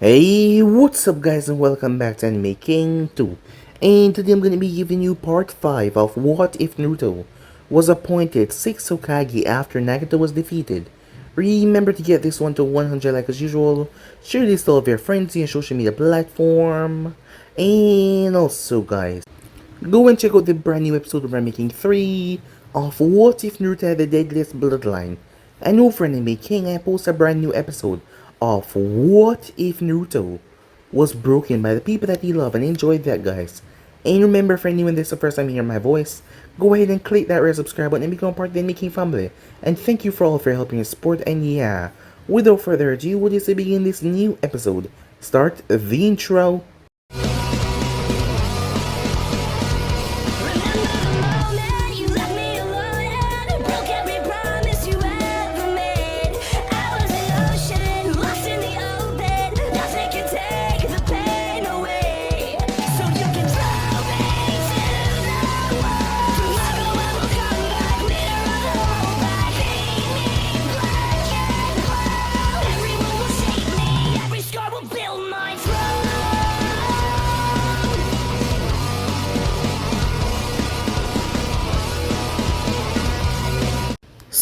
Hey, what's up guys and welcome back to Anime King 2. And today I'm gonna be giving you part 5 of What If Naruto was appointed 6th Hokage after Nagato was defeated. Remember to get this one to 100 like as usual, share this to all of your friends and social media platform. And also guys, go and check out the brand new episode of Anime King 3 of What If Naruto had the deadliest bloodline. And over Anime King I post a brand new episode of What If Naruto was broken by the people that he loved, and enjoy that guys. And remember, for anyone this is the first time hearing my voice, go ahead and click that red subscribe button and become part of the Anime King family. And thank you for all for your help and your support. And yeah, without further ado, we'll just begin this new episode. Start the intro.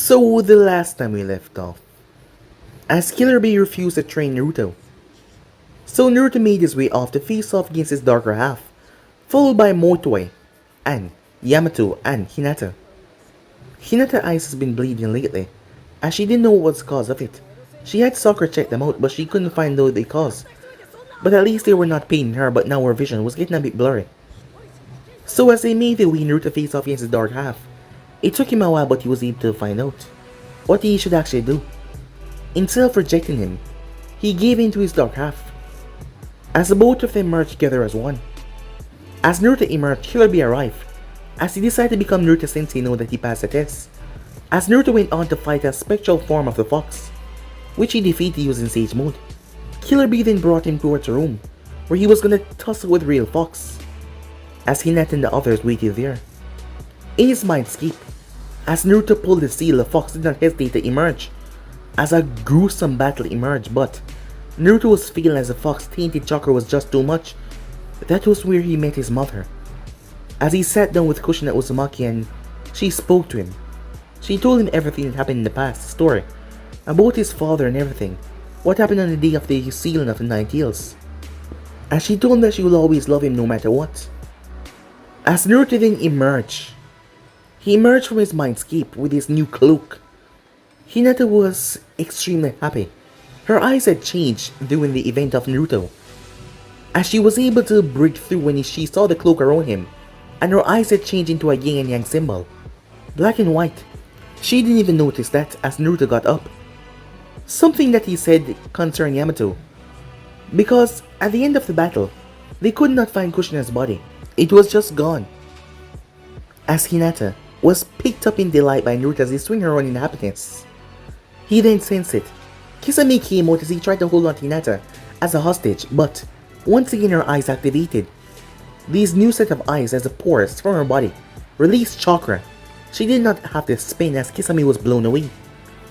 So the last time we left off, as Killer Bee refused to train Naruto, so Naruto made his way off to face off against his darker half, followed by Motoi, and Yamato, and Hinata. Hinata's eyes has been bleeding lately, as she didn't know what was the cause of it. She had Sakura check them out, but she couldn't find out the cause. But at least they were not paining her, but now her vision was getting a bit blurry. So as they made their way, Naruto faced off against his dark half. It took him a while, but he was able to find out what he should actually do. Instead of rejecting him, he gave in to his dark half, as the both of them merged together as one. As Naruto emerged, Killer Bee arrived, as he decided to become Naruto Sensei now that he passed the test. As Naruto went on to fight a spectral form of the fox, which he defeated using Sage Mode. Killer Bee then brought him towards a room, where he was gonna tussle with real Fox, as Hinata and the others waited there. In his mindscape, as Naruto pulled the seal, the fox did not hesitate to emerge, as a gruesome battle emerged, but Naruto was feeling as the fox's tainted chakra was just too much. That was where he met his mother. As he sat down with Kushina Uzumaki and she spoke to him. She told him everything that happened in the past, the story, about his father and everything, what happened on the day of the sealing of the Nine Tails. As she told him that she will always love him no matter what. As Naruto then emerged, he emerged from his mindscape with his new cloak. Hinata was extremely happy. Her eyes had changed during the event of Naruto, as she was able to break through when she saw the cloak around him, and her eyes had changed into a yin and yang symbol, black and white. She didn't even notice that as Naruto got up. Something that he said concerned Yamato, because at the end of the battle, they could not find Kushina's body. It was just gone. As Hinata was picked up in delight by Naruto as they swing her around in happiness. He then sensed it. Kisame came out as he tried to hold on to Hinata as a hostage, but once again her eyes activated. These new set of eyes as the pores from her body released chakra. She did not have to spin as Kisame was blown away.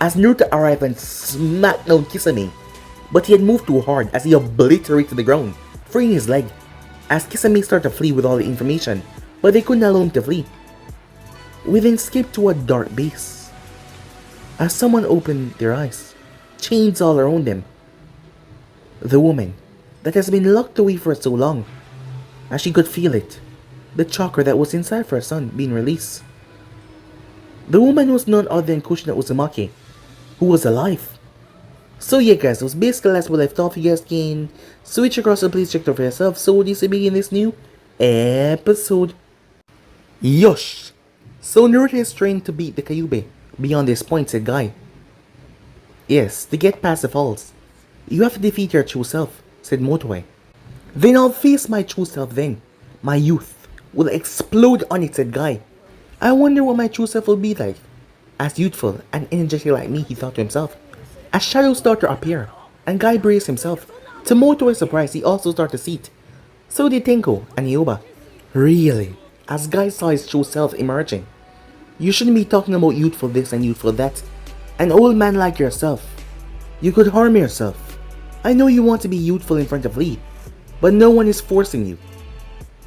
As Naruto arrived and smacked down Kisame, but he had moved too hard as he obliterated the ground, freeing his leg. As Kisame started to flee with all the information, but they couldn't allow him to flee. We then skipped to a dark base, as someone opened their eyes, chains all around them. The woman that has been locked away for so long, as she could feel it, the chakra that was inside for her son being released. The woman was none other than Kushina Uzumaki, who was alive. So yeah guys, that was basically that's what I left off. You guys can switch across and please check it out for yourself. So this will begin this new episode. Yosh! So Naruto is trained to beat the Kyubi. Beyond this point, said Guy. Yes, to get past the falls, you have to defeat your true self, said Motoi. Then I'll face my true self then. My youth will explode on it, said Guy. I wonder what my true self will be like. As youthful and energetic like me, he thought to himself. As shadows start to appear, and Guy braced himself. To Motoi's surprise, he also started to see it. So did Tenko and Ioba. Really? As Guy saw his true self emerging. You shouldn't be talking about youthful this and youthful that. An old man like yourself. You could harm yourself. I know you want to be youthful in front of Lee, but no one is forcing you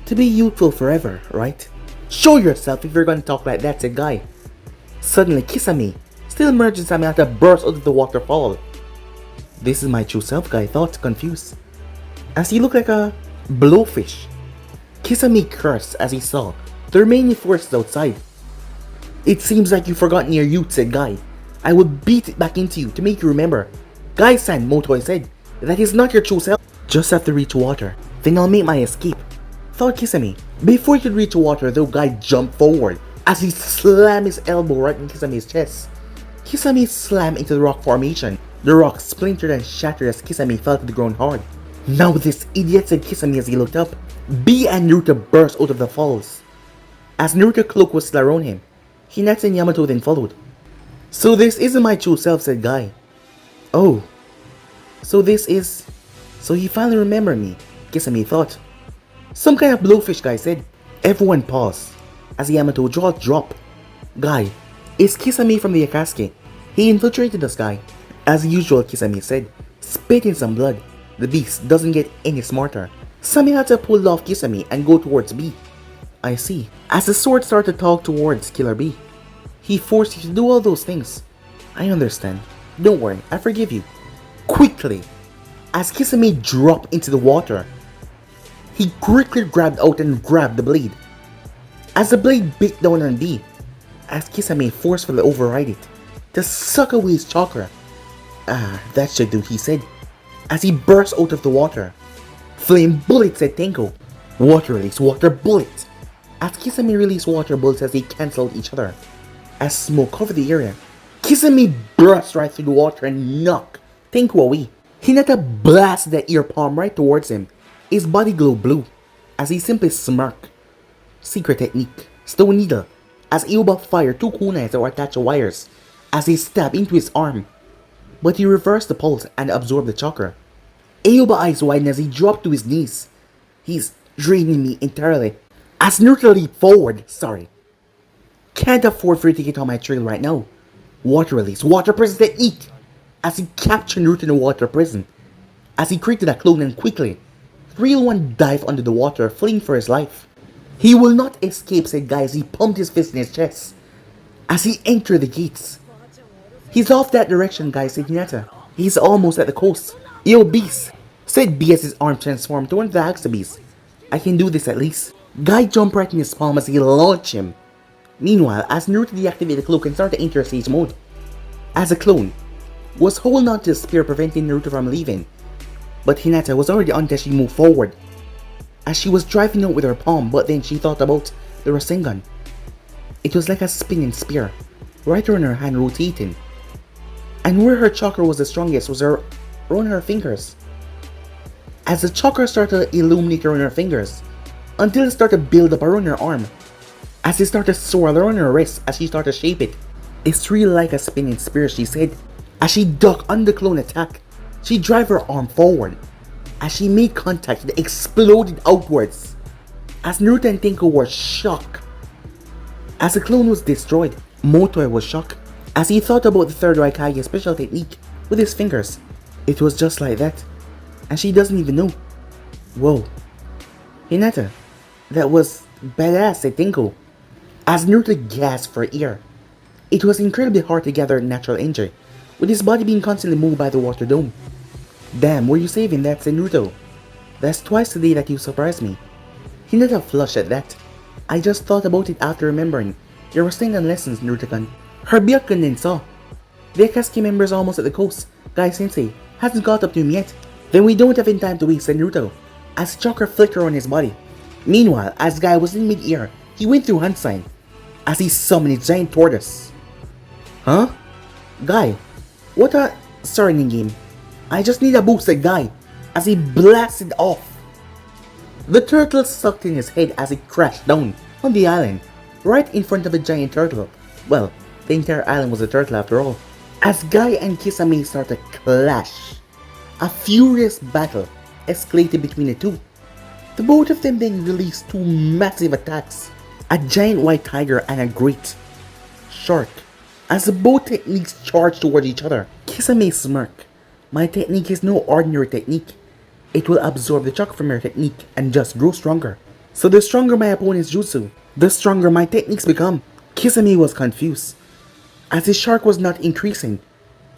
to be youthful forever, right? Show yourself if you're gonna talk like that, said Guy. Suddenly, Kisame, still emerging Samantha, burst out of the waterfall. This is my true self, Guy thought, confused, as he looked like a blowfish. Kisame cursed as he saw the remaining forces outside. It seems like you've forgotten your youth, said Guy. I will beat it back into you to make you remember. Guy-san, Motoi said, that is not your true self. Just have to reach water, then I'll make my escape, thought Kisame. Before he could reach water, though, Guy jumped forward as he slammed his elbow right in Kisame's chest. Kisame slammed into the rock formation. The rock splintered and shattered as Kisame fell to the ground hard. Now this idiot, said Kisame as he looked up. B and Naruto burst out of the falls. As Naruto's cloak was still around him, Hinata and Yamato then followed. So this isn't my true self, said Guy. Oh. So he finally remembered me, Kisame thought. Some kind of blowfish, Guy said. Everyone paused as Yamato jaw dropped. Guy, it's Kisame from the Akatsuki. He infiltrated us, Guy. As usual, Kisame said, spitting some blood. The beast doesn't get any smarter. Samihata pulled off Kisame and go towards B. I see. As the sword started to talk towards Killer B. He forced you to do all those things. I understand. Don't worry, I forgive you. Quickly, as Kisame dropped into the water, he quickly grabbed out and grabbed the blade. As the blade bit down on B, as Kisame forcefully override it to suck away his chakra. Ah, that should do, he said, as he burst out of the water. Flame bullet, said Tenko. Water release, water bullet. As Kisame released water bullets as they cancelled each other. As smoke covered the area, Kisame burst right through the water and knocked Tenko away. Hinata blasted the ear palm right towards him. His body glowed blue as he simply smirked. Secret technique, stone needle, as Aoba fired two kunais that were attached to wires as he stabbed into his arm. But he reversed the pulse and absorbed the chakra. Aoba's eyes widened as he dropped to his knees. He's draining me entirely. As Naruto leaped forward, can't afford for you to get on my trail right now. Water release, water prison technique, as he captured Naruto in the water prison. As he created a clone and quickly, 3-1 dived under the water, fleeing for his life. He will not escape, said Guy as he pumped his fist in his chest. As he entered the gates. He's off that direction, Guy, said Hinata. He's almost at the coast. Yo, beast, said B as his arm transformed to one of the Axe beasts. I can do this at least. Guy jumped right in his palm as he launched him. Meanwhile, as Naruto deactivated the cloak and started to enter stage mode, as a clone, was holding on to the spear preventing Naruto from leaving. But Hinata was already on as she moved forward, as she was driving out with her palm, but then she thought about the Rasengan. It was like a spinning spear, right around her hand rotating. And where her chakra was the strongest was around her fingers. As the chakra started to illuminate around her fingers, until it started to build up around her arm. As it started to swirl around her wrist as she started to shape it. It's really like a spinning spear, she said. As she ducked under the clone attack, she drove her arm forward. As she made contact, it exploded outwards. As Naruto and Tenko were shocked. As the clone was destroyed, Motoi was shocked. As he thought about the third Hokage special technique with his fingers. It was just like that. And she doesn't even know. Whoa. Hinata, that was badass, said Tenko. As Naruto gasped for air. It was incredibly hard to gather natural energy, with his body being constantly moved by the water dome. Damn, were you saving that, said Naruto? That's twice today that you surprised me. Hinata flushed at that. I just thought about it after remembering your Rasengan lessons, Naruto-kun. Her Byakugan then saw. The Akatsuki member is almost at the coast. Guy-sensei hasn't got up to him yet. Then we don't have any time to waste, said Naruto, as chakra flickered on his body. Meanwhile, as Guy was in mid-air, he went through hand sign, as he summoned a giant tortoise. Huh? Guy, what a... Sorry, Ningame. I just need a boost, said Guy, as he blasted off. The turtle sucked in his head as it crashed down on the island, right in front of a giant turtle. Well, the entire island was a turtle after all. As Guy and Kisame started to clash, a furious battle escalated between the two. The both of them then released two massive attacks, a giant white tiger and a great shark. As the both techniques charged towards each other, Kisame smirked, My technique is no ordinary technique. It will absorb the chakra from your technique and just grow stronger. So the stronger my opponent's jutsu, the stronger my techniques become. Kisame was confused, as his shark was not increasing.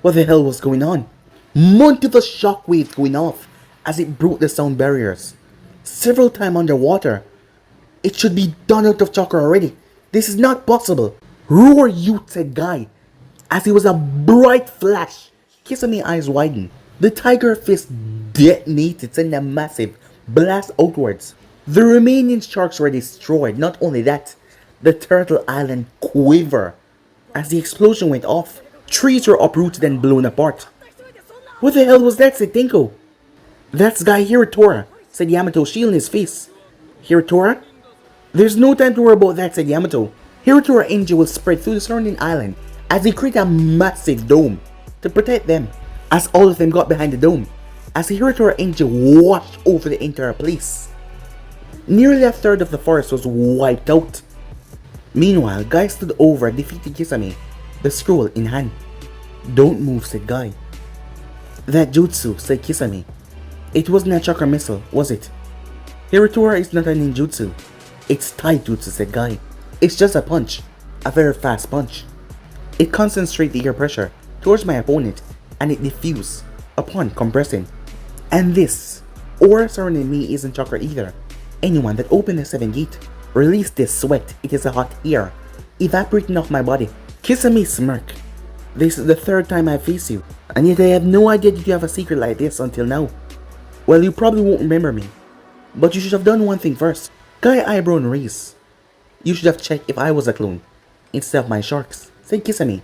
What the hell was going on? Multiple shockwaves going off as it broke the sound barriers. Several times underwater. It should be done out of chakra already. This is not possible. Roar youth, said Guy, as it was a bright flash. Kisame eyes widened. The tiger fist detonated, sending a massive blast outwards. The remaining sharks were destroyed. Not only that, the turtle island quivered as the explosion went off. Trees were uprooted and blown apart. What the hell was that, said Tenko? That's Guy Hiratora, said Yamato, shielding his face. Hiratora? There's no time to worry about that, said Yamato. Hiratora energy will spread through the surrounding island as they create a massive dome to protect them. As all of them got behind the dome, as the Hiratora energy washed over the entire place. Nearly a third of the forest was wiped out. Meanwhile, Guy stood over and defeated Kisame, the scroll in hand. Don't move, said Guy. That jutsu, said Kisame. It wasn't a chakra missile, was it? Hiratora is not a ninjutsu. It's taijutsu, said Guy. It's just a punch. A very fast punch. It concentrates the air pressure towards my opponent and it diffuses upon compressing. And this aura surrounding me isn't chakra either. Anyone that opened the 7th gate released this sweat. It is a hot air evaporating off my body. Kisame smirk. This is the 3rd time I face you, and yet I have no idea that you have a secret like this until now. Well, you probably won't remember me, but you should have done one thing first. Guy eyebrow raised. You should have checked if I was a clone instead of my sharks, said Kisame.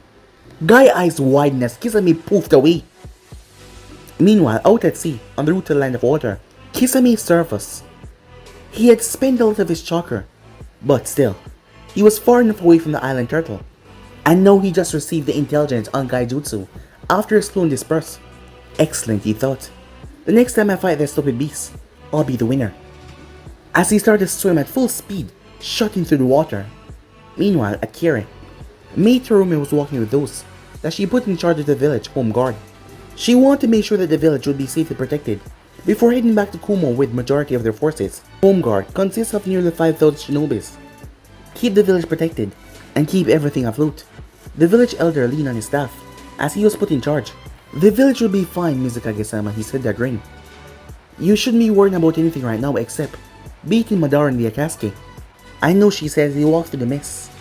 Guy eyes widened as Kisame poofed away. Meanwhile, out at sea, on the route to the land of water, Kisame surfaced. He had spent a lot of his chakra, but still, he was far enough away from the island turtle. And now he just received the intelligence on Guy Jutsu after his clone dispersed. Excellent, he thought. The next time I fight that stupid beast, I'll be the winner. As he started to swim at full speed, shooting through the water. Meanwhile, at Kiri, Maid Terumi was walking with those that she put in charge of the village home guard. She wanted to make sure that the village would be safely protected before heading back to Kumo with majority of their forces. Home guard consists of nearly 5,000 shinobis. Keep the village protected and keep everything afloat. The village elder leaned on his staff as he was put in charge. The village will be fine, Mizukage-sama, he said that grin. You shouldn't be worrying about anything right now except beating Madara and the Akatsuki. I know, she said as he walked through the mist.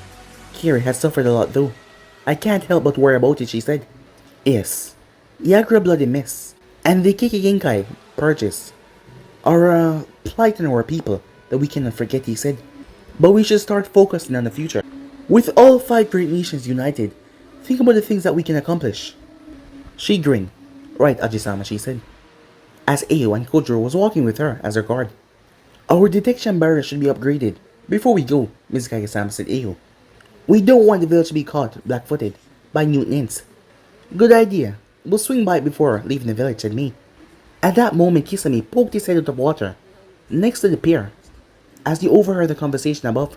Kiri has suffered a lot though. I can't help but worry about it, she said. Yes, Yagura bloody mist and the Kikigenkai purges are a plight on our people that we cannot forget, he said. But we should start focusing on the future. With all 5 great nations united, think about the things that we can accomplish. She grinned. Right, Ajisama, she said, as Ayo and Kojuro was walking with her as her guard. Our detection barrier should be upgraded. Before we go, Mizukage-sama, said Ayo. We don't want the village to be caught black-footed by mutants. Good idea. We'll swing by it before leaving the village, said Mei. At that moment, Kisame poked his head out of water next to the pier as he overheard the conversation above.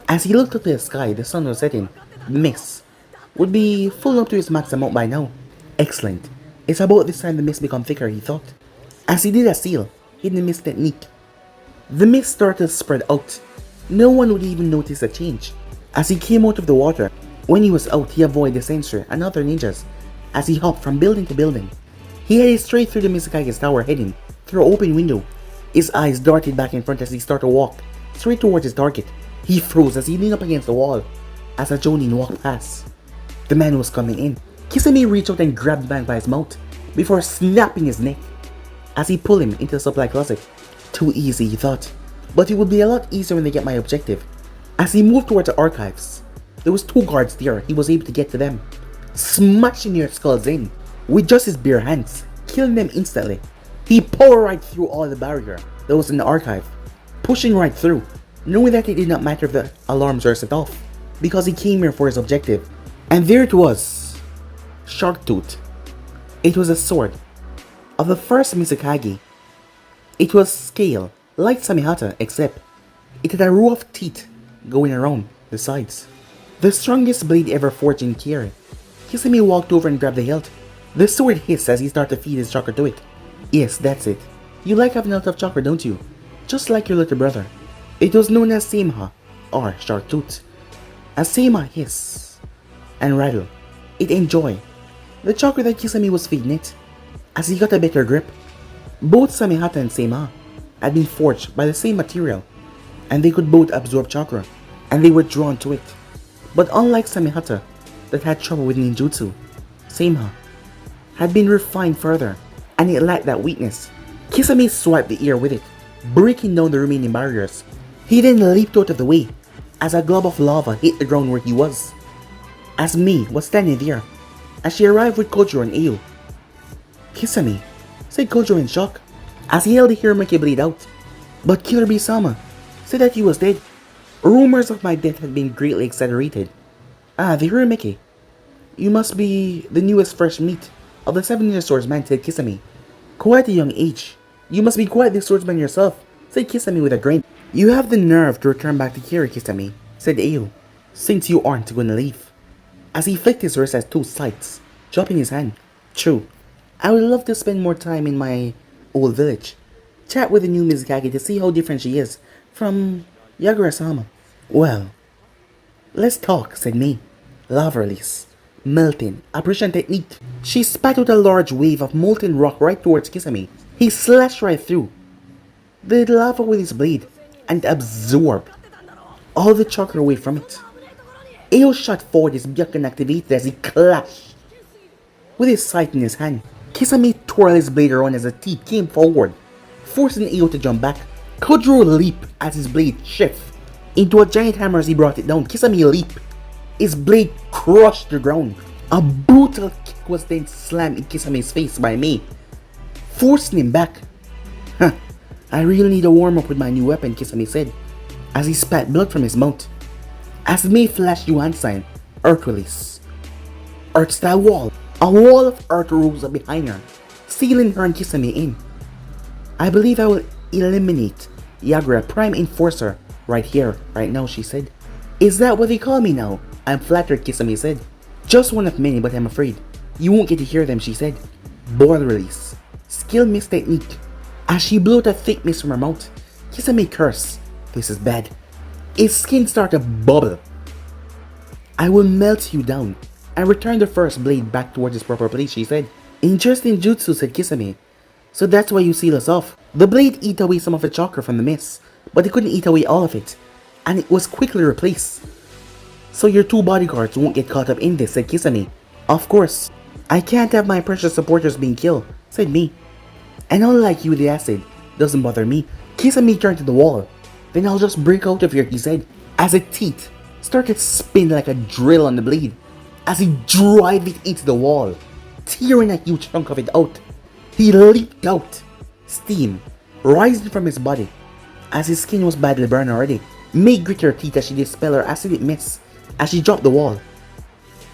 As he looked up to the sky, the sun was setting. The mist would be full up to its max amount by now. Excellent. It's about this time the mist become thicker, he thought. As he did a seal, hidden mist technique. The mist started to spread out. No one would even notice a change. As he came out of the water, when he was out, he avoided the sensor and other ninjas as he hopped from building to building. He headed straight through the Mizukage's tower, heading through an open window. His eyes darted back in front as he started to walk straight towards his target. He froze as he leaned up against the wall as a Jonin walked past. The man was coming in. Kisame reached out and grabbed the man by his mouth before snapping his neck as he pulled him into the supply closet. Too easy, he thought, but it would be a lot easier when they get my objective. As he moved towards the archives, there was 2 guards there. He was able to get to them, smashing their skulls in with just his bare hands, killing them instantly. He powered right through all the barrier that was in the archive, pushing right through, knowing that it did not matter if the alarms were set off, because he came here for his objective. And there it was, Shark Tooth. It was a sword of the first Mizukage. It was scale, like Samihata, except it had a row of teeth going around the sides. The strongest blade ever forged in Kiri. Kisame walked over and grabbed the hilt The sword hissed as he started to feed his chakra to it. Yes, that's it. You like having a lot of chakra, don't you? Just like your little brother. It was known as Seimha, or shark tooth. As Seimha hiss and rattle, it enjoyed the chakra that Kisame was feeding it. As he got a better grip, both Samehata and Seimha had been forged by the same material, and they could both absorb chakra, and they were drawn to it. But unlike Samehata, that had trouble with ninjutsu, Seimha had been refined further, and it lacked that weakness. Kisame swiped the air with it, breaking down the remaining barriers. He then leaped out of the way, as a glob of lava hit the ground where he was. As Mei was standing there, as she arrived with Kojiro and Ayo. "Kisame," said Kojiro in shock, as he held the Hiromeki blade out. But Killer Bee-sama said that he was dead. Rumors of my death had been greatly exaggerated. "Ah, the Hiromeki. You must be the newest fresh meat of the 7 Ninja Swordsman," said Kisame. "Quite a young age. You must be quite the swordsman yourself," said Kisame with a grin. "You have the nerve to return back to here, Kisame," said Ayo, "since you aren't gonna leave." As he flicked his wrist at two sides, dropping his hand. "True. I would love to spend more time in my old village. Chat with the new Mizukage to see how different she is from Yagura-sama." "Well, let's talk," said Mei. Lava release. Melting. Apparition technique. She spat out a large wave of molten rock right towards Kisame. He slashed right through the lava with his blade and absorbed all the chakra away from it. Ayo shot forward, his Byakugan activated as he clashed with his sight in his hand. Kisame twirled his blade around as the teeth came forward, forcing Ayo to jump back. Kojiro leaped as his blade shifted into a giant hammer as he brought it down. Kisame leaped. His blade crushed the ground. A brutal kick was then slammed in Kisame's face by Mei, forcing him back. "Huh, I really need a warm-up with my new weapon," Kisame said, as he spat blood from his mouth. As Mei flashed Yuan sign, Earth release. Earth-style wall. A wall of earth rose up behind her, sealing her and Kisame in. "I believe I will eliminate Yagura Prime Enforcer right here, right now," she said. "Is that what they call me now?" "I'm flattered," Kisame said. "Just one of many, but I'm afraid you won't get to hear them," she said. Boil release. Skill mist technique. As she blew out a thick mist from her mouth, Kisame cursed. "This is bad." His skin started to bubble. "I will melt you down and return the first blade back towards its proper place," she said. "Interesting jutsu," said Kisame. "So that's why you seal us off." The blade ate away some of the chakra from the mist, but it couldn't eat away all of it, and it was quickly replaced. "So your two bodyguards won't get caught up in this," said Kisame. "Of course. I can't have my precious supporters being killed," said Mei. "And unlike you, the acid doesn't bother me." Kisame turned to the wall. "Then I'll just break out of here," he said, as the teeth started spinning like a drill on the blade, as he drove it into the wall, tearing a huge chunk of it out. He leaped out, steam rising from his body, as his skin was badly burned already. Mei grit her teeth as she dispelled her acidic mist as she dropped the wall,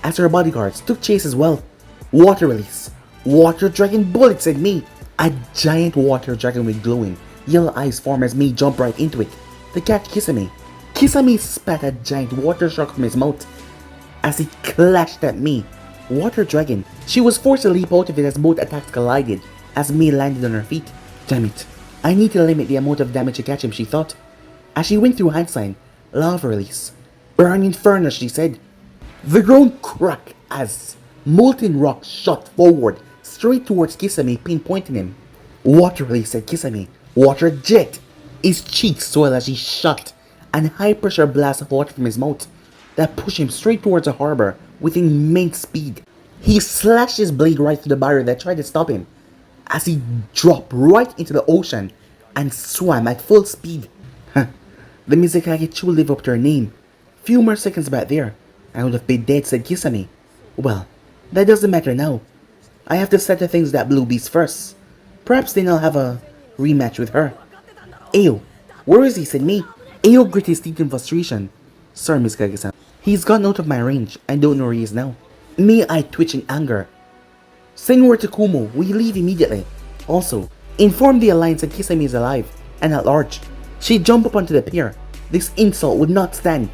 as her bodyguards took chase as well. Water release. Water dragon bullet, said Mei. A giant water dragon with glowing yellow eyes formed as Mei jumped right into it to catch Kisame. Kisame spat a giant water shark from his mouth as he clashed at Mei. Water dragon. She was forced to leap out of it as both attacks collided as Mei landed on her feet. Damn it. I need to limit the amount of damage to catch him, she thought. As she went through hand sign, lava release. Burning furnace, she said. The ground cracked as molten rock shot forward straight towards Kisame, pinpointing him. Water release, said Kisame. Water jet. His cheeks swelled as he shot an high pressure blast of water from his mouth that pushed him straight towards the harbor with immense speed. He slashed his blade right through the barrier that tried to stop him as he dropped right into the ocean and swam at full speed. The Mizukage should live up to her name. Few more seconds back there, I would have been dead, said Kisame. Well, that doesn't matter now. I have to settle things with that blue beast first. Perhaps then I'll have a rematch with her. Ayo, where is he, said Mei. Ayo grit his teeth in frustration. Sorry, Mizukage-san. He's gone out of my range. I don't know where he is now. Mei twitch in anger. Send word to Kumo. We leave immediately. Also, inform the alliance that Kisame is alive and at large. She jumped up onto the pier. This insult would not stand.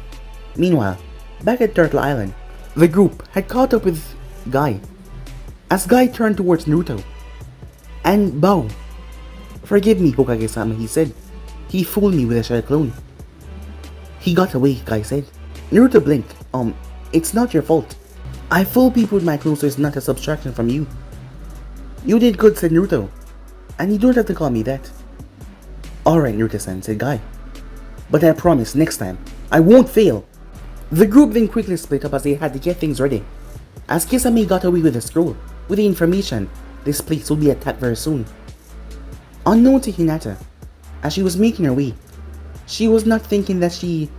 Meanwhile, back at Turtle Island, the group had caught up with Guy. as Guy turned towards Naruto and bow. "Forgive me, Hokage-sama," he said. "He fooled me with a shadow clone." "He got away," Guy said. Naruto blinked. It's not your fault. I fool people with my clothes so it's not a subtraction from you." "You did good," said Naruto. "And you don't have to call me that." "Alright, Naruto-san," said Guy. "But I promise, next time, I won't fail." The group then quickly split up as they had to get things ready. As Kisame got away with the scroll, with the information, this place would be attacked very soon. Unknown to Hinata, as she was making her way, she was not thinking that she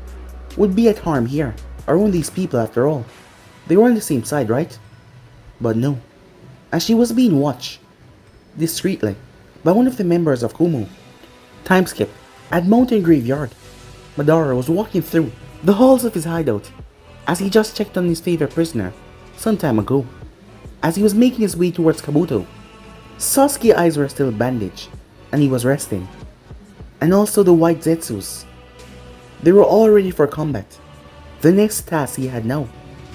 would be at harm here, around these people after all. They were on the same side, right? But no, as she was being watched, discreetly, by one of the members of Kumo. Time skip, at Mountain Graveyard, Madara was walking through the halls of his hideout, as he just checked on his favorite prisoner, some time ago. As he was making his way towards Kabuto, Sasuke's eyes were still bandaged, and he was resting. And also the white Zetsus. They were all ready for combat. The next task he had now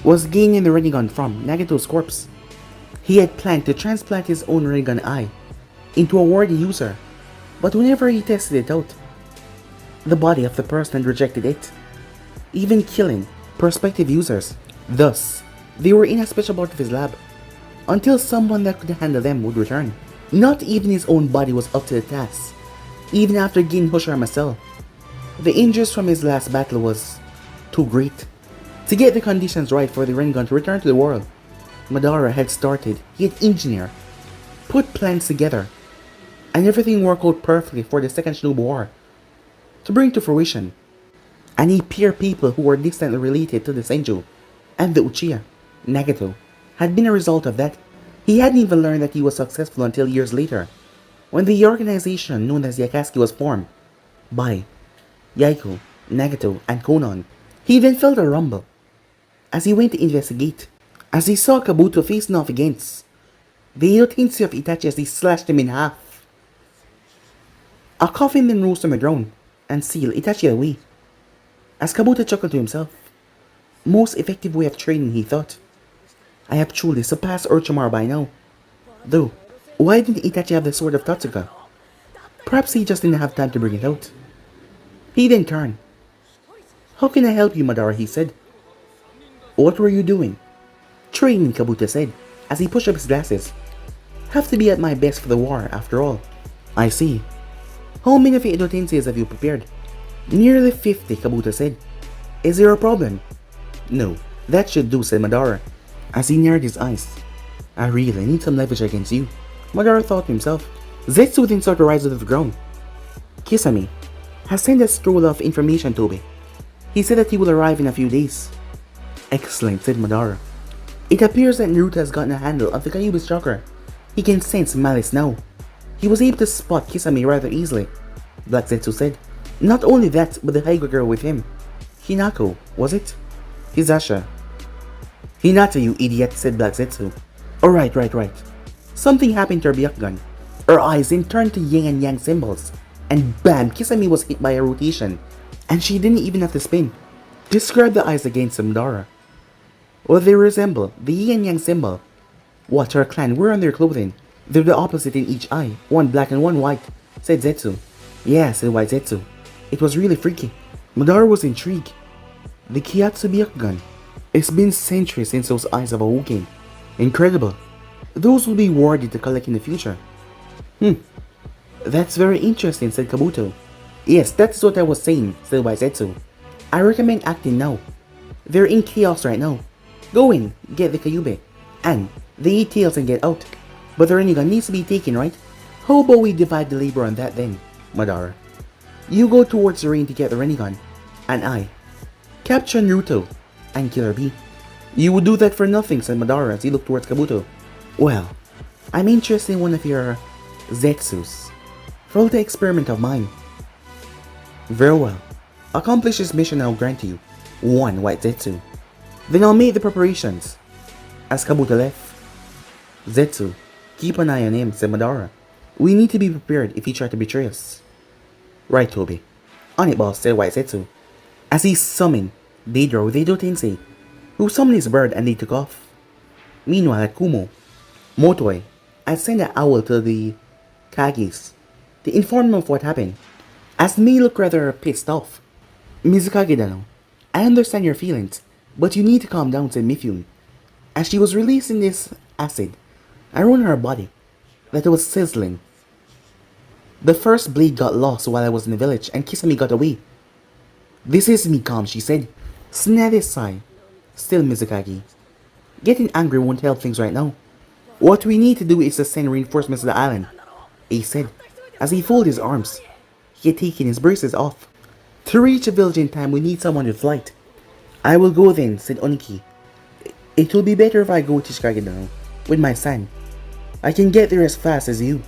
was gaining the Rinnegan from Nagato's corpse. He had planned to transplant his own Rinnegan eye into a worthy user, but whenever he tested it out, the body of the person had rejected it, even killing prospective users. Thus, they were in a special part of his lab, until someone that could handle them would return. Not even his own body was up to the task, even after gaining Hoshirama Cell. The injuries from his last battle was too great. To get the conditions right for the Rinnegan to return to the world, Madara had started, he had engineered, put plans together, and everything worked out perfectly for the second Shinobi War to bring to fruition. And he paired people who were distantly related to the Senju and the Uchiha. Nagato had been a result of that. He hadn't even learned that he was successful until years later, when the organization known as the Akatsuki was formed by Yaiko, Nagato, and Konoha. He then felt a rumble as he went to investigate, as he saw Kabuto facing off against the Inotensi of Itachi as they slashed him in half. A coffin then rose from the ground and sealed Itachi away. As Kabuto chuckled to himself, most effective way of training, he thought. I have truly surpassed Orochimaru by now. Though, why didn't Itachi have the sword of Tatsuka? Perhaps he just didn't have time to bring it out. He then turned. How can I help you, Madara? He said. What were you doing? Training, Kabuto said, as he pushed up his glasses. Have to be at my best for the war, after all. I see. How many of your Inotenses have you prepared? Nearly 50, Kabuto said. Is there a problem? No, that should do, said Madara, as he narrowed his eyes. I really need some leverage against you, Madara thought to himself. Zetsu then started to rise out of the ground. Kisame has sent a scroll of information to me. He said that he will arrive in a few days. Excellent, said Madara. It appears that Naruto has gotten a handle of the Kyubi's chakra. He can sense malice now. He was able to spot Kisame rather easily, Black Zetsu said. Not only that, but the Haiga girl with him. Hinako, was it? Hizasha. Hinata, you idiot, said Black Zetsu. Right. Something happened to her Byakugan. Her eyes then turned to yin and yang symbols, and bam, Kisame was hit by a rotation, and she didn't even have to spin. Describe the eyes against Madara. Well, they resemble the yin and yang symbol. What her clan wear on their clothing. They're the opposite in each eye, one black and one white, said Zetsu. Yeah, said White Zetsu. It was really freaky. Madara was intrigued. The Kiyatsu Byakugan. It's been centuries since those eyes of a Hokage. Incredible. Those will be worthy to collect in the future. That's very interesting, said Kabuto. Yes, that's what I was saying, said Waisetsu. I recommend acting now. They're in chaos right now. Go in, get the Kyubi, and they eat tails and get out. But the Rinnegan needs to be taken, right? How about we divide the labor on that then, Madara? You go towards the rain to get the Rinnegan, and I capture Naruto and Killer Bee. You would do that for nothing, said Madara as he looked towards Kabuto. Well, I'm interested in one of your Zetsus for a little experiment of mine. Very well. Accomplish this mission and I'll grant you one White Zetsu. Then I'll make the preparations. As Kabuto left, Zetsu, keep an eye on him, said Madara. We need to be prepared if he tries to betray us. Right, Toby. On it, boss, said White Zetsu, as he summoned Deidara with Edo Tensei, who summoned his bird and they took off. Meanwhile at Kumo, Motoi had sent an owl to the Kages to inform them of what happened. As Mei looked rather pissed off. Mizukage-dano, I understand your feelings, but you need to calm down, said Mifune. As she was releasing this acid around her body, that was sizzling. The first blade got lost while I was in the village, and Kisame got away. This is me calm, she said. Tsunade sighed. Still, Mizukage. Getting angry won't help things right now. What we need to do is to send reinforcements to the island, Ace said, as he folded his arms. He had taken his braces off. To reach the village in time, we need someone with flight. I will go then, said Oniki. It will be better if I go to Shikage-dano with my son. I can get there as fast as you.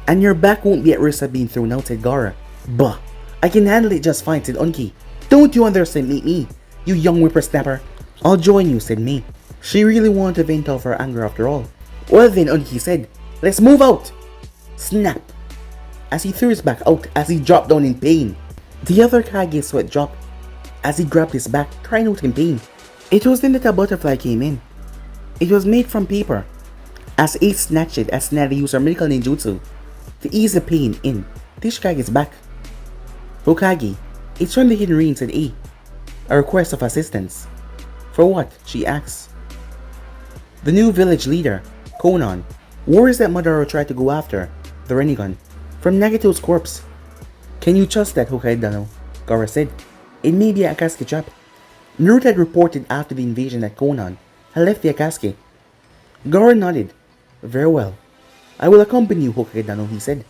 And your back won't be at risk of being thrown out, said Gaara. Bah, I can handle it just fine, said Oniki. Don't you underestimate me, you young whippersnapper. I'll join you, said Mei. She really wanted to vent off her anger after all. Well then, Oniki said, let's move out. Snap. As he threw his back out as he dropped down in pain. The other Kage's sweat dropped as he grabbed his back, crying out in pain. It was then that a butterfly came in. It was made from paper. As Ace snatched it, as Tsunade used her medical ninjutsu to ease the pain in Tishikage's back. Hokage, it's from the Hidden Ring, said A. A request of assistance. For what? She asks. The new village leader, Konan, worries that Madara tried to go after the Rinnegan from Nagato's corpse. Can you trust that, Hokage-dano? Gaara said. It may be an Akatsuki trap. Naruto had reported after the invasion that Konan had left the Akatsuki. Gaara nodded. Very well. I will accompany you, Hokage-dano, he said.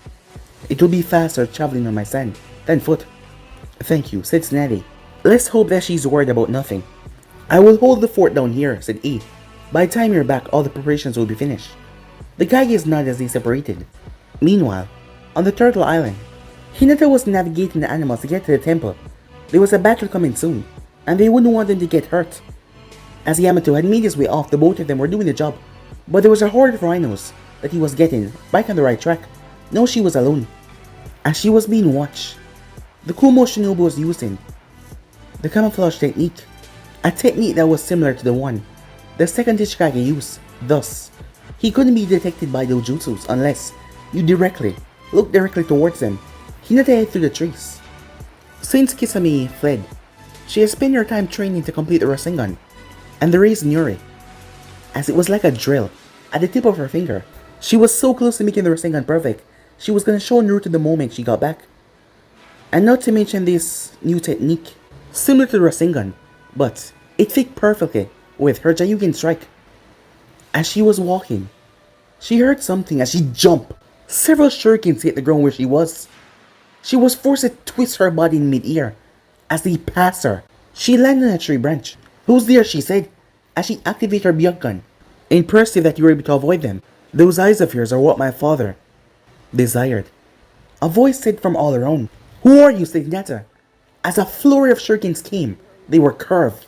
It will be faster traveling on my sand than foot. Thank you, said Tsunade. Let's hope that she's worried about nothing. I will hold the fort down here, said E. By the time you're back, all the preparations will be finished. The Kages nodded as they separated. Meanwhile, on the Turtle Island, Hinata was navigating the animals to get to the temple. There was a battle coming soon, and they wouldn't want them to get hurt. As Yamato had made his way off, the both of them were doing the job, but there was a horde of rhinos that he was getting back on the right track. Now she was alone. As she was being watched, the Kumo Shinobi was using the camouflage technique, a technique that was similar to the one the second Tishikage used. Thus, he couldn't be detected by those jutsus unless you look directly towards them. Hinata headed through the trees. Since Kisame fled, she had spent her time training to complete the Rasengan and the Raisen Yuri, as it was like a drill at the tip of her finger. She was so close to making the Rasengan perfect, she was going to show Naruto the moment she got back. And not to mention this new technique, similar to the Rasengan, but it fit perfectly with her Jayugen strike. As she was walking, she heard something as she jumped. Several shurikens hit the ground where she was. She was forced to twist her body in mid-air. As they passed her, she landed on a tree branch. Who's there? She said, as she activated her Byakugan. Impressive that you were able to avoid them. Those eyes of yours are what my father desired. A voice said from all around. Who are you? Said Hinata. As a flurry of shurikens came, they were curved.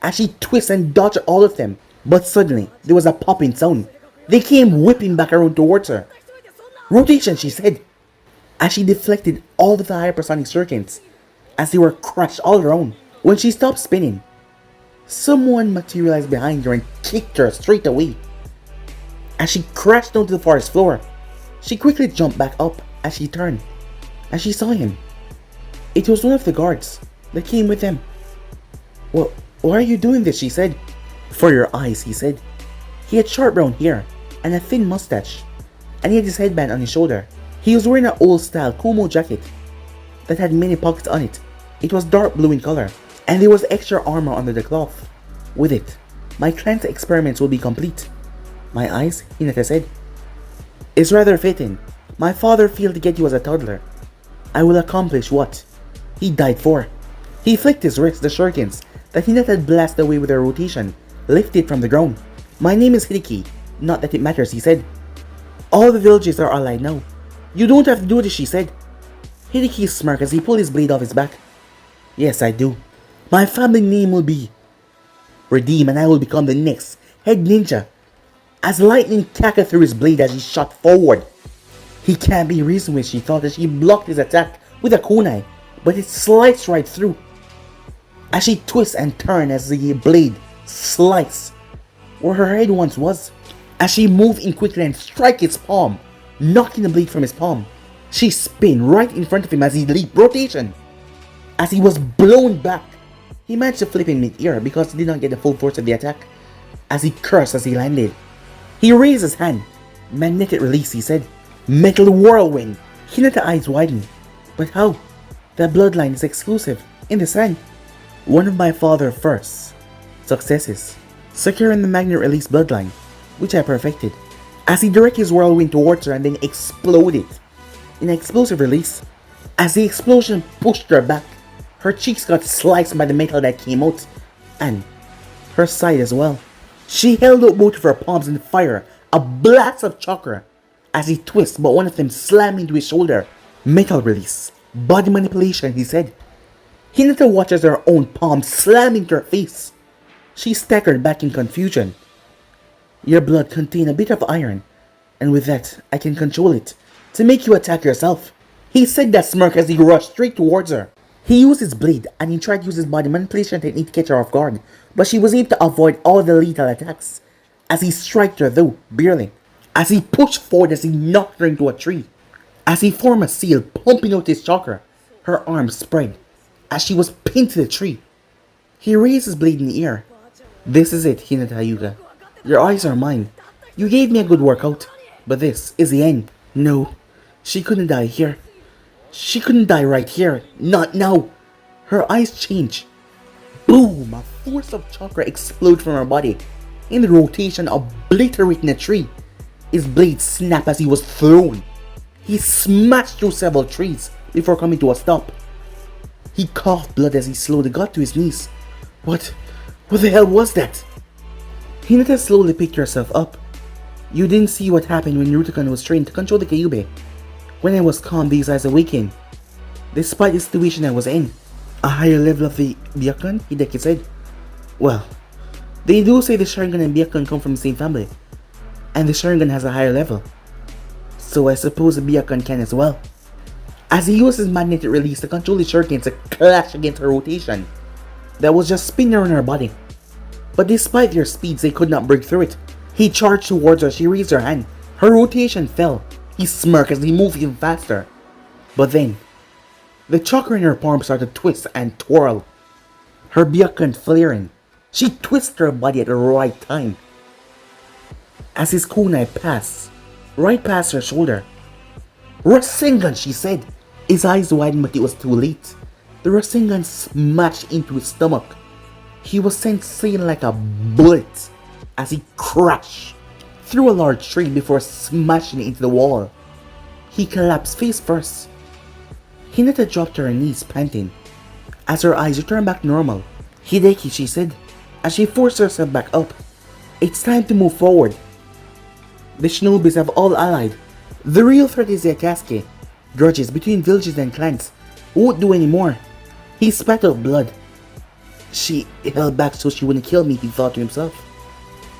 As she twisted and dodged all of them, but suddenly there was a popping sound. They came whipping back around towards her. Rotation, she said, as she deflected all of the hypersonic shurikens as they were crushed all around. When she stopped spinning, someone materialized behind her and kicked her straight away. As she crashed down to the forest floor, she quickly jumped back up as she turned, and she saw him. It was one of the guards that came with them. Well, why are you doing this? She said. For your eyes, he said. He had short brown hair and a thin mustache, and he had his headband on his shoulder. He was wearing an old-style Kumo jacket that had many pockets on it. It was dark blue in color, and there was extra armor under the cloth. With it, my clan's experiments will be complete. My eyes, Hinata said. It's rather fitting. My father failed to get you as a toddler. I will accomplish what he died for. He flicked his wrist, the shurikens that Hinata had blasted away with her rotation, lifted from the ground. My name is Hideki. Not that it matters, he said. All the villages are allied now. You don't have to do this, she said. Hideki smirked as he pulled his blade off his back. Yes, I do. My family name will be Redeem, and I will become the next head ninja. As lightning crackled through his blade as he shot forward. He can't be reasoned with, she thought, as she blocked his attack with a kunai, but it sliced right through. As she twists and turns as the blade sliced where her head once was. As she moved in quickly and strike its palm, knocking the blade from his palm. She spin right in front of him as he leaped rotation. As he was blown back, he managed to flip in mid-air because he did not get the full force of the attack. As he cursed as he landed, he raised his hand. Magnetic release, he said. Metal whirlwind. Hinata's eyes widened. But how? The bloodline is exclusive. In the sand. One of my father's first successes. Securing the magnet release bloodline, which I perfected. As he directed his whirlwind towards her and then exploded. In an explosive release. As the explosion pushed her back, her cheeks got sliced by the metal that came out. And her side as well. She held out both of her palms in fire. A blast of chakra. As he twists, but one of them slammed into his shoulder. Metal release. Body manipulation, he said. Hinata watches her own palm slam into her face. She staggered back in confusion. Your blood contains a bit of iron, and with that, I can control it, to make you attack yourself. He said that smirk as he rushed straight towards her. He used his blade, and he tried to use his body manipulation technique to catch her off guard, but she was able to avoid all the lethal attacks. As he struck her though, barely. As he pushed forward as he knocked her into a tree. As he formed a seal, pumping out his chakra, her arms spread. As she was pinned to the tree, he raised his blade in the air. This is it, Hinata Hyuga. Your eyes are mine. You gave me a good workout, but this is the end. No, she couldn't die here. She couldn't die right here. Not now. Her eyes changed. Boom! A force of chakra exploded from her body. In the rotation, obliterating the tree. His blade snapped as he was thrown. He smashed through several trees before coming to a stop. He coughed blood as he slowly got to his knees. What the hell was that? Hinata slowly picked herself up. You didn't see what happened when Naruto was trained to control the Kyubi. When I was calm, these eyes awakened. Despite the situation I was in. A higher level of the Byakugan, Hideki said. Well, they do say the Sharingan and Byakugan come from the same family. And the Sharingan has a higher level. So I suppose the Byakugan can as well. As he used his magnetic release to control his shuriken to clash against her rotation. That was just spinning around her body. But despite their speeds, they could not break through it. He charged towards her, she raised her hand. Her rotation fell. He smirked as he moved even faster. But then, the chakra in her palm started to twist and twirl. Her Byakugan flaring. She twisted her body at the right time. As his kunai passed, right past her shoulder. Rasengan, she said. His eyes widened, but it was too late. The Rasengan smashed into his stomach. He was sent sailing like a bullet as he crashed through a large tree before smashing into the wall. He collapsed face first. Hinata dropped to her knees, panting. As her eyes returned back normal, Hideki, she said, as she forced herself back up. It's time to move forward. The Shinobis have all allied. The real threat is the Akatsuki. Grudges between villages and clans won't do any more. He spat out blood. She held back so she wouldn't kill me, he thought to himself.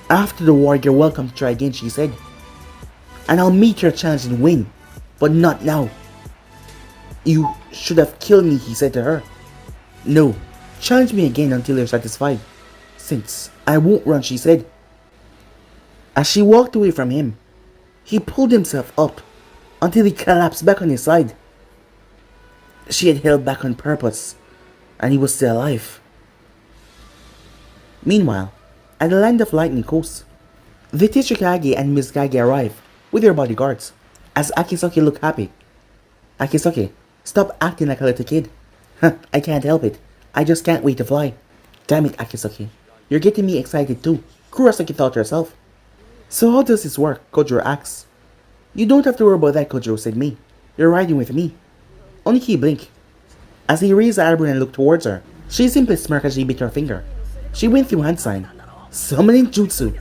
After the war, you're welcome to try again, she said. And I'll meet your chance and win, but not now. You should have killed me, he said to her. No, challenge me again until you're satisfied. Since I won't run, she said. As she walked away from him, he pulled himself up until he collapsed back on his side. She had held back on purpose, and he was still alive. Meanwhile, at the Land of Lightning Coast, the teacher Kage and Miss Kage arrive with their bodyguards, as Akatsuki looked happy. Akatsuki, stop acting like a little kid. I can't help it. I just can't wait to fly. Damn it, Akatsuki. You're getting me excited too, Kurosaki thought to herself. So how does this work? Kojiro asked. You don't have to worry about that, Kojiro said me. You're riding with me. Oniki blinked. As he raised the eyebrow and looked towards her, she simply smirked as she bit her finger. She went through hand sign. Summoning jutsu.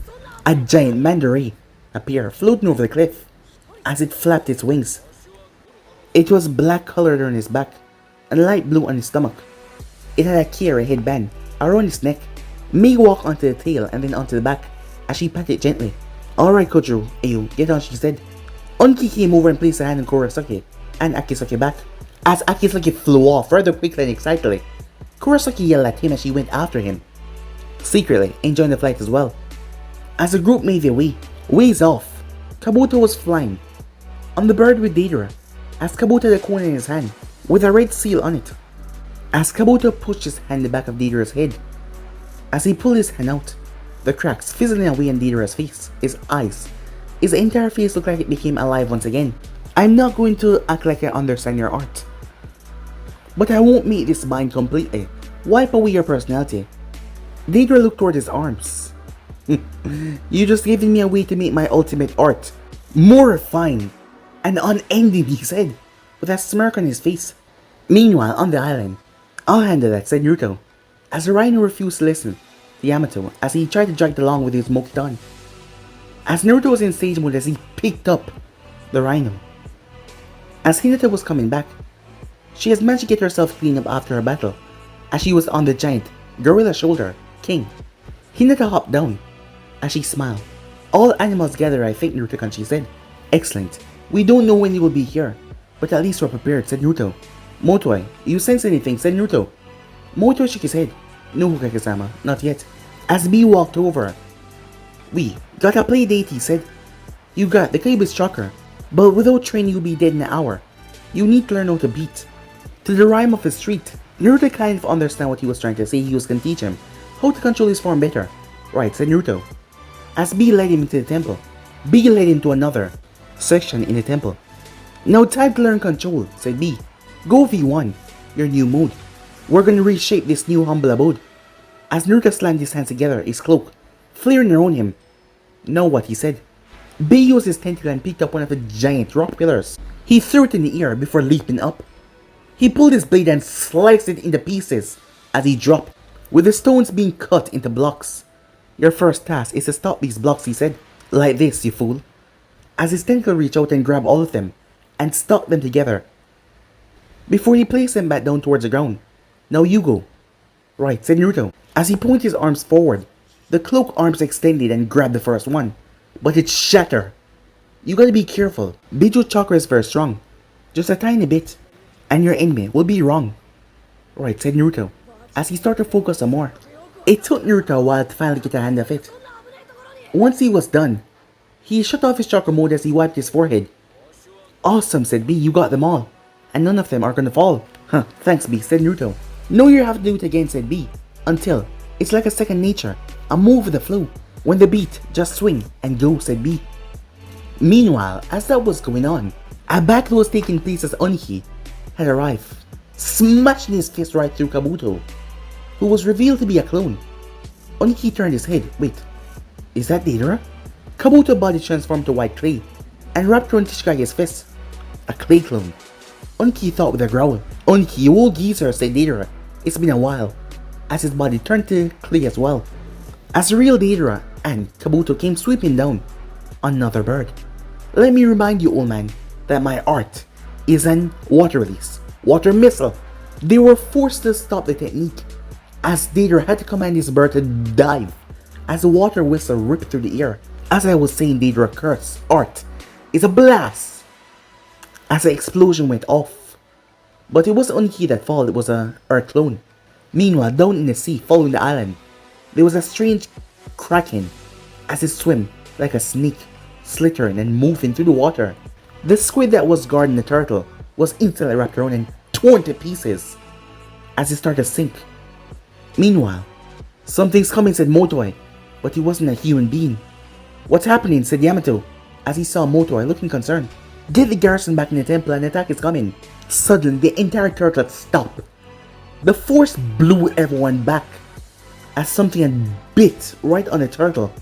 A giant manta ray appeared, floating over the cliff, as it flapped its wings. It was black colored on his back, and light blue on his stomach. It had a Kira headband around his neck. Mei walked onto the tail and then onto the back, as she patted it gently. Alright, Kojiro, Ayo, get on, she said. Onki came over and placed a hand on Kurosaki and Akatsuki back, as Akatsuki flew off rather quickly and excitedly. Kurosaki yelled at him as she went after him, secretly enjoying the flight as well. As the group made their way, Ways off, Kabuto was flying on the bird with Deidara, as Kabuto had a coin in his hand with a red seal on it. As Kabuto pushed his hand in the back of Deidara's head, as he pulled his hand out, the cracks fizzling away on Deidara's face, his eyes, his entire face looked like it became alive once again. I'm not going to act like I understand your art, but I won't make this mine completely. Wipe away your personality. Deidara looked toward his arms. You just given me a way to make my ultimate art more refined and unending, he said, with a smirk on his face. Meanwhile, on the island, I'll handle that, said Naruto, as the rhino refused to listen to Yamato as he tried to drag it along with his Mokiton. As Naruto was in stage mode as he picked up the rhino. As Hinata was coming back, she has managed to get herself cleaned up after her battle, as she was on the giant gorilla shoulder, King. Hinata hopped down, as she smiled. All animals gather, I think, Naruto-kun, she said. Excellent. We don't know when you will be here, but at least we're prepared, said Naruto. Motoi, you sense anything, said Naruto. Motoi shook his head. No, Hokage-sama, not yet. As B walked over. We got a play date, he said. You got the Kyubi's chakra, but without training you'll be dead in an hour. You need to learn how to beat. To the rhyme of his street. Naruto kind of understand what he was trying to say. He was gonna teach him how to control his form better. Right, said Naruto. As B led him into the temple, B led him to another section in the temple. Now time to learn control, said B. Go V1, your new mode. We're gonna reshape this new humble abode. As Naruto slammed his hands together, his cloak flaring around him. Know what he said? B used his tentacle and picked up one of the giant rock pillars. He threw it in the air before leaping up. He pulled his blade and sliced it into pieces as he dropped, with the stones being cut into blocks. Your first task is to stop these blocks, he said. Like this, you fool. As his tentacle reached out and grabbed all of them and stuck them together before he placed them back down towards the ground. Now you go. Right, said Naruto. As he pointed his arms forward, the cloak arms extended and grabbed the first one, but it shattered. You gotta be careful. Biju chakra is very strong. Just a tiny bit, and your enemy will be wrong. Right, said Naruto, as he started to focus some more. It took Naruto a while to finally get a hand of it. Once he was done, he shut off his chakra mode as he wiped his forehead. Awesome, said B, you got them all, and none of them are gonna fall. Huh, thanks B, said Naruto. No, you have to do it again, said B, until it's like a second nature, a move with the flow. When the beat, just swing and go, said B. Meanwhile, as that was going on, a battle was taking place as Oniki had arrived, smashing his fist right through Kabuto, who was revealed to be a clone. Oniki turned his head. Wait, is that Deidara? Kabuto's body transformed to white clay and wrapped around Tsuchiga's fist. A clay clone. Oniki thought with a growl. Oniki, you old geezer, said Deidara. It's been a while, as his body turned to clay as well. As the real Deidara and Kabuto came sweeping down on another bird. Let me remind you, old man, that my art is an water release, water missile. They were forced to stop the technique, as Deidara had to command his bird to dive, as the water whistle ripped through the air. As I was saying, Deidara's curse art is a blast, as the explosion went off. But it wasn't Oniki that fell, it was a Earth clone. Meanwhile, down in the sea following the island, there was a strange kraken as it swam like a snake, slithering and moving through the water. The squid that was guarding the turtle was instantly wrapped around and torn to pieces as it started to sink. Meanwhile, something's coming, said Motoi, but he wasn't a human being. What's happening, said Yamato, as he saw Motoi looking concerned. Get the garrison back in the temple, an attack is coming. Suddenly, the entire turtle stopped. The force blew everyone back as something had bit right on the turtle.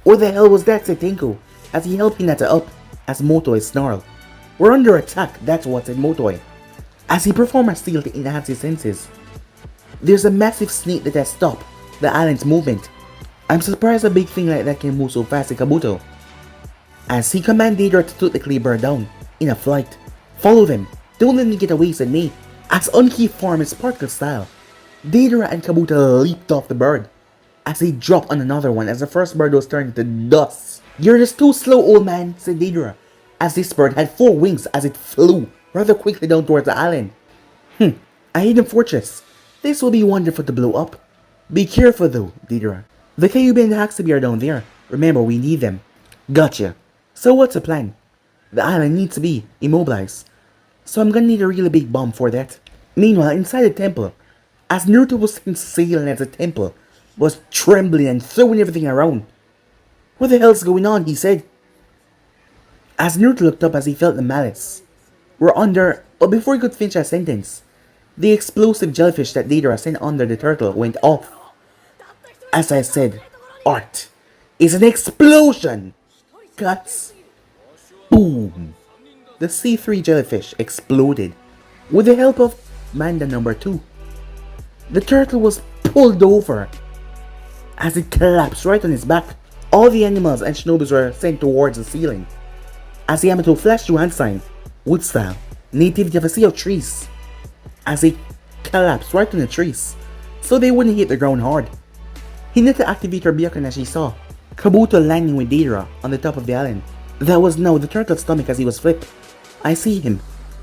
What the hell was that, said Tenko, as he helped Hinata up, as Motoi snarled. We're under attack, that's what, said Motoi, as he performed a steal to enhance his senses. There's a massive snake that has stopped the island's movement. I'm surprised a big thing like that can move so fast, said Kabuto, as he commanded Deidara to put the clay bird down in a flight. Follow them, don't let me get away, said Mei, as Oniki formed in sparkle style. Deidara and Kabuto leaped off the bird as he dropped on another one as the first bird was turned into dust. You're just too slow, old man, said Deidara, as this bird had 4 wings as it flew rather quickly down towards the island. A hidden fortress. This will be wonderful to blow up. Be careful though, Deidara. The Kyubi and the Akatsuki are down there. Remember, we need them. Gotcha. So what's the plan? The island needs to be immobilized, so I'm gonna need a really big bomb for that. Meanwhile, inside the temple, as Naruto was sailing at the temple, was trembling and throwing everything around. What the hell's going on? He said. As Naruto looked up as he felt the malice. We're under, but before he could finish a sentence, the explosive jellyfish that Deidara sent under the turtle went off. As I said, art is an explosion! Cuts. Boom! The C3 jellyfish exploded with the help of Manda number 2. The turtle was pulled over as it collapsed right on his back. All the animals and shinobis were sent towards the ceiling. As Yamato flashed through hand sign, wood style, nativity of a sea of trees, as he collapsed right on the trees, so they wouldn't hit the ground hard. He needed to activate her Byakugan as she saw Kabuto landing with Deidara on the top of the island. That was now the turtle's stomach as he was flipped. I see him.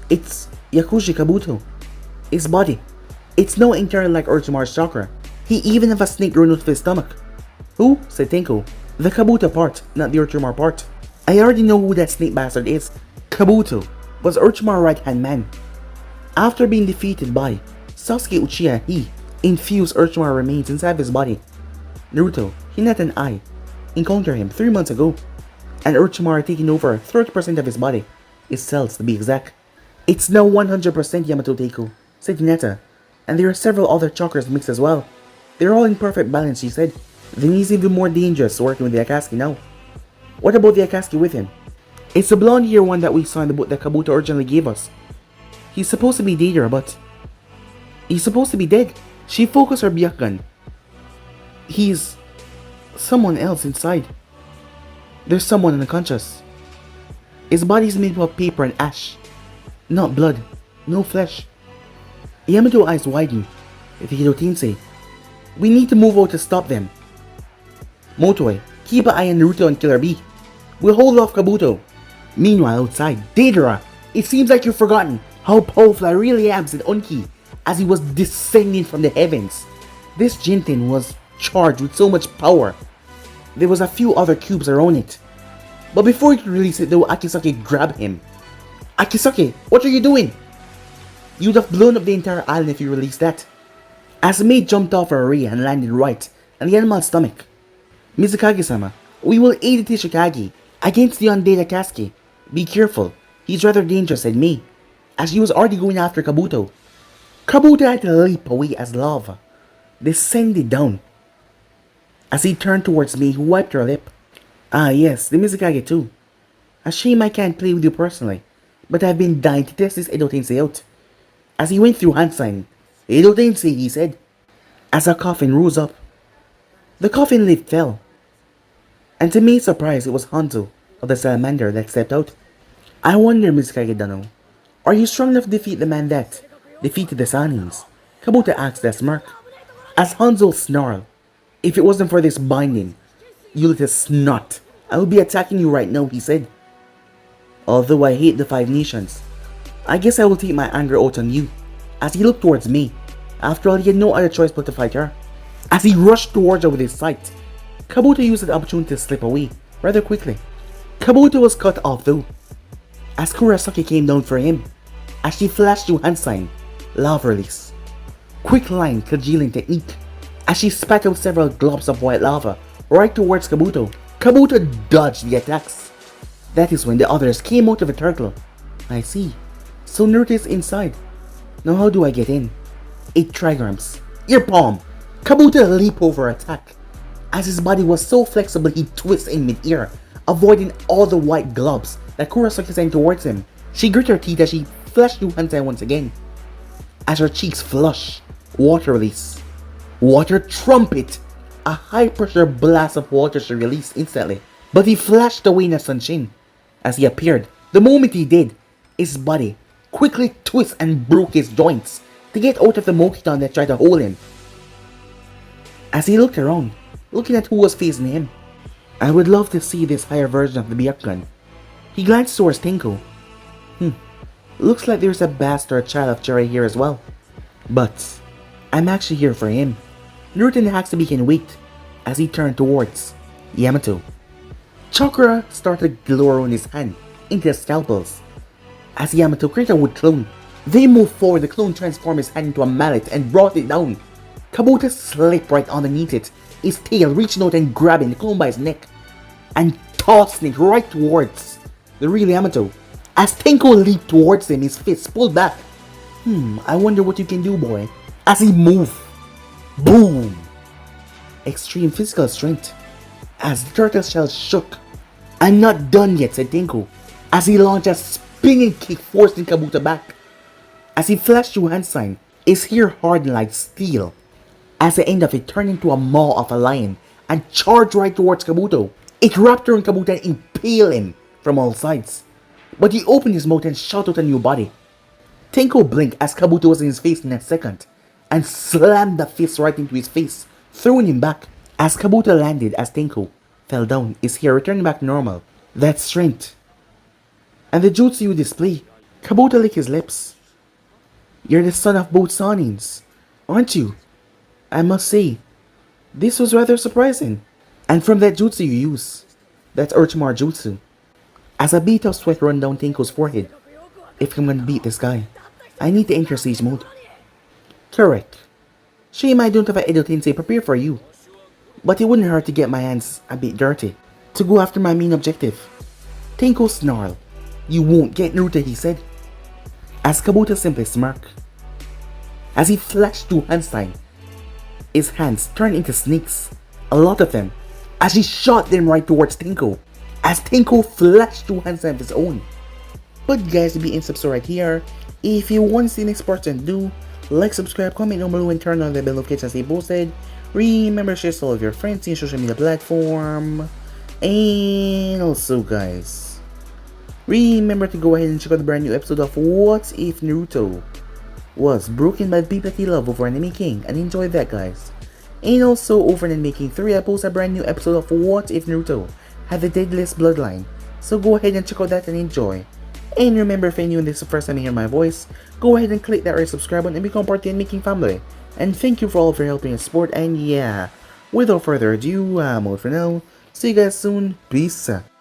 It's Yakushi Kabuto. His body. It's no internal like Orochimaru's chakra. He even have a snake growing out of his stomach. Who? Said Tenko. The Kabuto part, not the Orochimaru part. I already know who that snake bastard is. Kabuto was Orochimaru's right-hand man. After being defeated by Sasuke Uchiha, he infused Orochimaru remains inside his body. Naruto, Hinata and I encountered him 3 months ago, and Orochimaru taking over 30% of his body, his cells to be exact. It's now 100% Yamato Teiko, said Hinata, and there are several other chakras mixed as well. They're all in perfect balance, she said. Then he's even more dangerous working with the Akatsuki now. What about the Akatsuki with him? It's the blonde hair one that we saw in the book that Kabuto originally gave us. He's supposed to be Deidara, but he's supposed to be dead. She focused her Byakugan. He's someone else inside. There's someone unconscious. His body's made of paper and ash. Not blood. No flesh. Yamato's eyes widen. Hido Tensei. We need to move out to stop them. Motoe, keep an eye on Naruto and Killer Bee. We'll hold off Kabuto. Meanwhile outside, Deidara, it seems like you've forgotten how powerful I really am, said Onki as he was descending from the heavens. This Jinten was charged with so much power. There was a few other cubes around it. But before he could release it though, Akatsuki grabbed him. Akatsuki, what are you doing? You'd have blown up the entire island if you released that. As the maid jumped off her array and landed right on the animal's stomach. Mizukage-sama, we will aid the Hokage against the undead Akatsuki. Be careful, he's rather dangerous, said Mei, as she was already going after Kabuto. Kabuto had to leap away as lava descended down. As he turned towards Mei, who wiped her lip. Ah yes, the Mizukage too. A shame I can't play with you personally, but I've been dying to test this Edo Tensei out. As he went through hand sign, Edo Tensei, he said, as a coffin rose up. The coffin lid fell, and to Mei's surprise, it was Hanzo of the Salamander that stepped out. I wonder, Mizukage Dano, are you strong enough to defeat the man that defeated the Sanins? Kabuto asked that smirk. As Hanzo snarled, if it wasn't for this binding, you little snot, I would be attacking you right now, he said. Although I hate the 5 nations, I guess I will take my anger out on you. As he looked towards me, after all he had no other choice but to fight her. As he rushed towards her with his sight, Kabuto used the opportunity to slip away rather quickly. Kabuto was cut off though, as Kurosaki came down for him, as she flashed through hand sign, lava release. Quick line congealing technique, as she spat out several globs of white lava right towards Kabuto. Kabuto dodged the attacks. That is when the others came out of the turtle. I see. So Naruto is inside. Now how do I get in? 8 trigrams. Ear palm! Kabuto leaped over attack. As his body was so flexible, he twisted in mid-air, avoiding all the white globs that Kurosaki sent towards him. She grit her teeth as she flashed through Hansai once again. As her cheeks flush, water release. Water trumpet! A high-pressure blast of water she released instantly. But he flashed away in a sunshin. As he appeared, the moment he did, his body quickly twisted and broke his joints to get out of the Mokiton that tried to hold him. As he looked around, looking at who was facing him, I would love to see this higher version of the Byakugan. He glanced towards Tenko. Looks like there's a bastard child of Jiraiya here as well. But I'm actually here for him. Naruto and Akatsuki can wait as he turned towards Yamato. Chakra started to glow on his hand into scalpels. As Yamato created a wood clone, they moved forward. The clone transformed his hand into a mallet and brought it down. Kabuto slipped right underneath it, his tail reaching out and grabbing the clone by his neck, and tossing it right towards the real Yamato. As Tenko leaped towards him, his fists pulled back. I wonder what you can do, boy. As he moved, boom! Extreme physical strength. As the turtle shell shook. I'm not done yet, said Tenko, as he launched a spinning kick forcing Kabuto back. As he flashed through hand sign, his hair hardened like steel. As the end of it turned into a maw of a lion and charged right towards Kabuto. It wrapped around Kabuto and impaled him from all sides. But he opened his mouth and shot out a new body. Tenko blinked as Kabuto was in his face in a second and slammed the fist right into his face, throwing him back. As Kabuto landed as Tenko fell down, his hair returned back to normal. That's strength. And the jutsu you display. Kabuto licked his lips. You're the son of both Sanins, aren't you? I must say, this was rather surprising. And from that jutsu you use, that Orochimaru jutsu. As a bead of sweat ran down Tenko's forehead. If I'm gonna beat this guy, I need to enter siege mode. Correct. Shame I don't have an Edo Tensei prepared for you. But it wouldn't hurt to get my hands a bit dirty, to go after my main objective. Tenko snarled. You won't get Naruto, he said. As Kabuto simply smirked. As he flashed through hand sign, his hands turned into snakes, a lot of them, as he shot them right towards Tenko, as Tenko flashed through hand sign of his own. But guys, to be in subs right here, if you want to see the next part and do, like, subscribe, comment down below and turn on the bell notifications as they posted. Remember to share to all of your friends in your social media platform. And also guys, remember to go ahead and check out the brand new episode of What If Naruto Was Broken by the People That He Loved over Anime King, and enjoy that guys. And also over in Anime King 3, I post a brand new episode of What If Naruto Had the Deadliest Bloodline, so go ahead and check out that and enjoy. And remember, if you're new and this is the first time you hear my voice, go ahead and click that red subscribe button and become part of the Anime King family. And thank you for all of your helping and support, and yeah, without further ado, I'm out for now. See you guys soon, peace out.